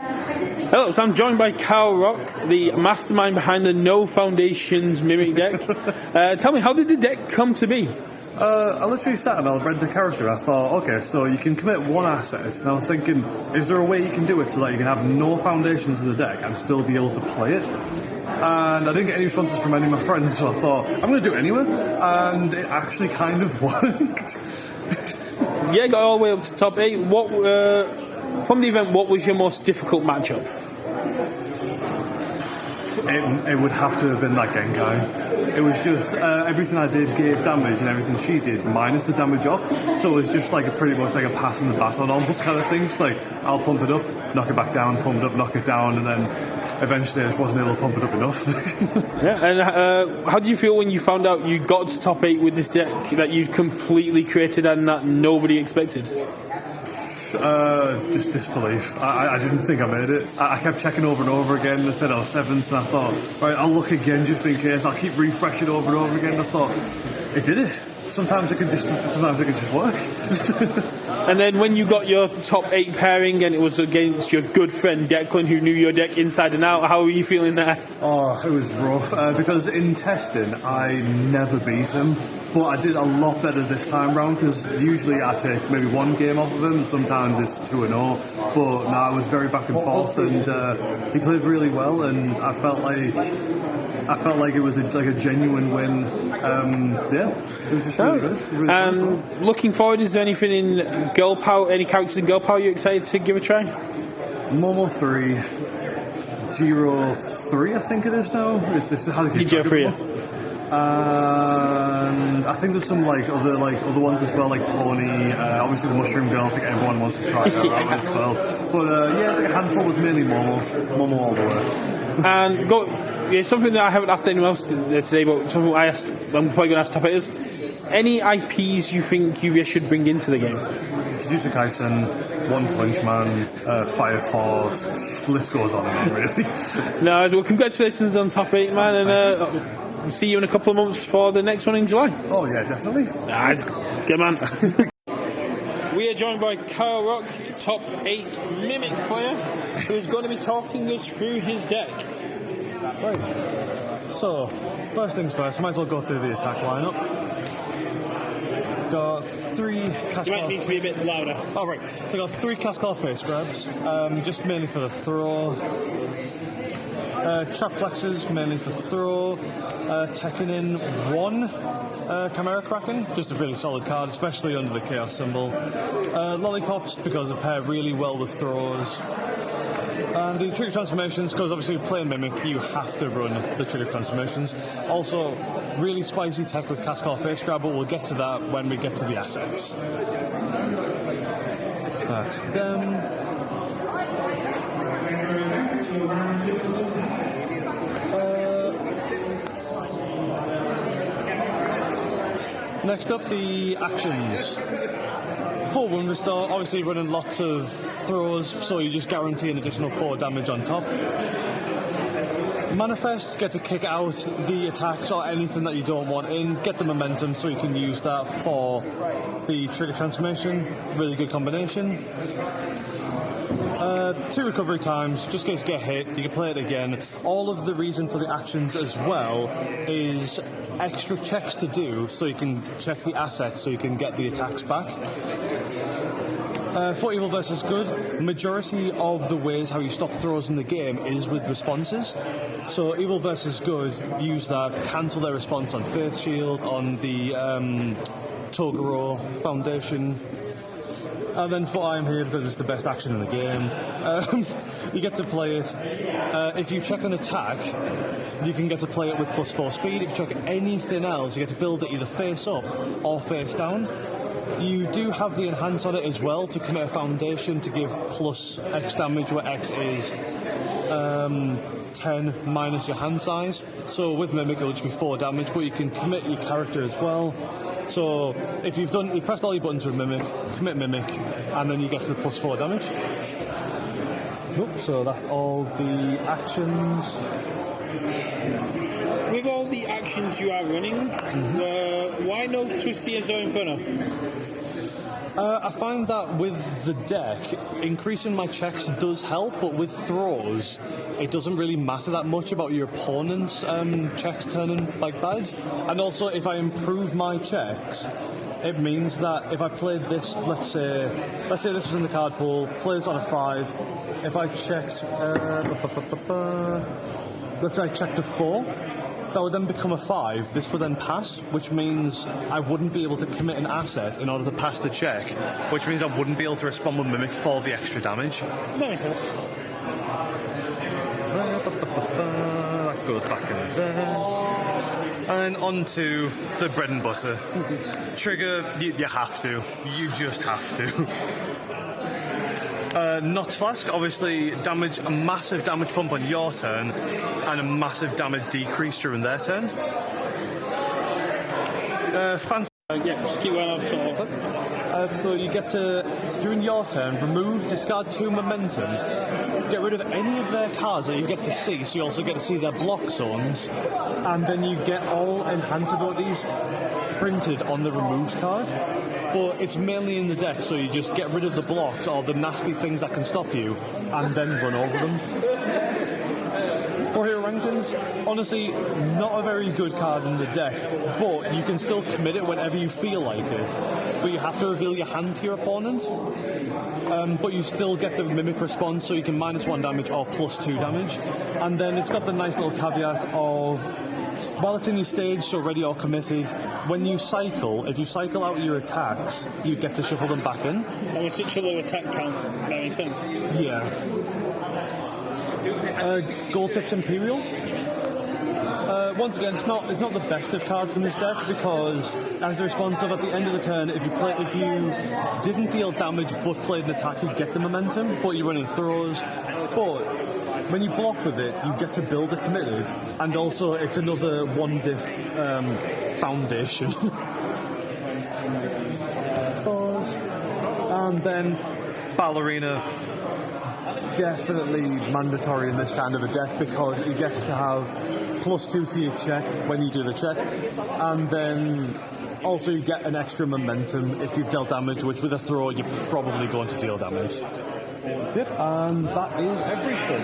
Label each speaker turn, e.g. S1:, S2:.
S1: Hello, so I'm joined by Kyle Roc, the mastermind behind the No Foundations Mimic deck. Tell me, how did the deck come to be?
S2: I literally sat and I read the character. I thought, okay, so you can commit one asset, and I was thinking, is there a way you can do it so that you can have no foundations in the deck and still be able to play it? And I didn't get any responses from any of my friends, so I thought, I'm going to do it anyway, and it actually kind of worked.
S1: Yeah, got all the way up to top 8. What from the event, what was your most difficult matchup?
S2: It would have to have been that Genkai. It was just everything I did gave damage, and everything she did minus the damage off. So it was just like pretty much like a passing the baton almost kind of thing. Like I'll pump it up, knock it back down, pump it up, knock it down, and then eventually I just wasn't able to pump it up enough.
S1: Yeah, and how did you feel when you found out you got to top 8 with this deck that you'd completely created and that nobody expected?
S2: Just disbelief. I didn't think I made it. I kept checking over and over again and said I was 7th, and I thought, right, I'll look again just in case. I'll keep refreshing over and over again. I thought, it did it. Sometimes it can just work.
S1: And then when you got your top 8 pairing and it was against your good friend Declan, who knew your deck inside and out, how were you feeling there?
S2: Oh, it was rough because in testing I never beat him, but I did a lot better this time round because usually I take maybe one game off of him and sometimes it's 2-0, but no, it was very back and forth, and he played really well, and I felt like it was like a genuine win. Yeah, it was just really good. Really
S1: looking forward, is there anything in Girl Power, any characters in Girl Power you're excited to give a try?
S2: Momo 3, Giro 3, I think it is now. It's how to keep
S1: Giro 3.
S2: And I think there's some other ones as well, like Pony. Obviously, the Mushroom Girl. I think everyone wants to try that out as well. But yeah, it's like a handful with mainly Momo all the way.
S1: And yeah, something that I haven't asked anyone else today, but something I'm probably going to ask top 8 is, any IPs you think UVS should bring into the game?
S2: Jujutsu Kaisen, One Punch Man, Fire Force, the list goes on and on, really.
S1: No, well, congratulations on top 8, man, and we'll see you in a couple of months for the next one in July.
S2: Oh yeah, definitely.
S1: Good man. We are joined by Kyle Roc, top 8 Mimic player, who's going to be talking us through his deck.
S2: Right. So, first things first, I might as well go through the attack lineup. Got 3 Cascade.
S1: You might need to be a bit louder.
S2: Oh, right. So I got 3 Cascade face grabs, just mainly for the throw. Trap flexes, mainly for throw. Tekken in 1 Chimera Kraken, just a really solid card, especially under the Chaos symbol. Lollipops, because they pair really well with throws. And the trigger transformations, because obviously playing Mimic, you have to run the trigger transformations. Also, really spicy tech with Cascade face grab, but we'll get to that when we get to the assets. That's them. Next up, the actions. Full Wind Restore, obviously running lots of throws, so you just guarantee an additional 4 damage on top. Manifest, get to kick out the attacks or anything that you don't want in, get the momentum so you can use that for the trigger transformation. Really good combination. 2 recovery times, just in case you get hit, you can play it again. All of the reason for the actions as well is extra checks to do, so you can check the assets so you can get the attacks back. For Evil versus Good, majority of the ways how you stop throws in the game is with responses. So Evil versus Good use that, cancel their response on Faith Shield, on the Toguro Foundation. And then for I'm Here, because it's the best action in the game, you get to play it. If you check an attack, you can get to play it with +4 speed. If you check anything else, you get to build it either face up or face down. You do have the enhance on it as well to commit a foundation to give plus X damage, where X is 10 minus your hand size. So with Mimic it'll just be 4 damage, but you can commit your character as well. So if you've pressed all your buttons with Mimic, commit Mimic, and then you get to the +4 damage. So that's all the actions.
S1: With all the actions you are running, why no Twisty Azure Inferno?
S2: I find that with the deck, increasing my checks does help, but with throws, it doesn't really matter that much about your opponent's checks turning like bad. And also, if I improve my checks, it means that if I played this, let's say this was in the card pool, play this on a 5. If I checked, let's say I checked a 4. That would then become a 5. This would then pass, which means I wouldn't be able to commit an asset in order to pass the check, which means I wouldn't be able to respond with Mimic for the extra damage.
S1: That makes sense.
S2: That goes back in there. And on to the bread and butter. Trigger, you have to. You just have to. Knots Flask, obviously a massive damage pump on your turn and a massive damage decrease during their turn. Fancy.
S1: Yeah, just keep going on.
S2: So you get to, during your turn, remove, discard 2 momentum, get rid of any of their cards that you get to see, so you also get to see their block zones, and then you get all enhance abilities printed on the removed card. But it's mainly in the deck, so you just get rid of the blocks or the nasty things that can stop you, and then run over them. For Hero Rankings, honestly, not a very good card in the deck, but you can still commit it whenever you feel like it. But you have to reveal your hand to your opponent. But you still get the Mimic response, so you can -1 damage or +2 damage. And then it's got the nice little caveat of, while it's in your stage, so ready or committed, when you cycle, if you cycle out your attacks, you get to shuffle them back in.
S1: And with such a low attack count, that makes sense.
S2: Yeah. Gold Tips Imperial. Once again, it's not the best of cards in this deck, because as a response of at the end of the turn, if you didn't deal damage but played an attack, you get the momentum, but you're running throws. But when you block with it, you get to build a committed, and also it's another 1-diff foundation. And then Ballerina, definitely mandatory in this kind of a deck, because you get to have +2 to your check when you do the check, and then also you get an extra momentum if you've dealt damage, which with a throw you're probably going to deal damage. Yep, and that is everything.